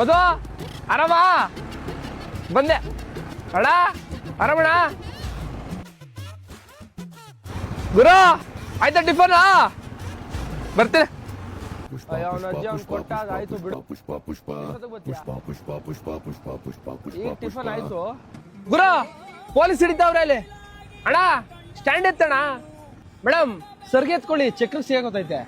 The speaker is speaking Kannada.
ಮಧು ಆರಾಮ ಬಂದೆ ಅಣ್ಣ ಆರಾಮಣ್ಣ ಗುರು ಆಯ್ತಾ ಟಿಫನ್ ಬರ್ತೀನಿ ಅಯ್ಯೋ ಅವನ ಅಜ್ಜಿ ಅವ್ನು ಕೊಟ್ಟ ಆಯ್ತು ಬಿಡು ಈಗ ಟಿಫನ್ ಆಯ್ತು ಗುರು ಪೊಲೀಸ್ ಹಿಡಿತಾವ್ರೆ ಅಲ್ಲಿ ಅಣ್ಣ ಸ್ಟ್ಯಾಂಡ್ ಎತ್ತಣ್ಣ ಮೇಡಮ್ ಸರ್ಗೆ ಎತ್ಕೊಳ್ಳಿ ಚಕ್ರ ಸಿಗಾಗೋತೈತೆ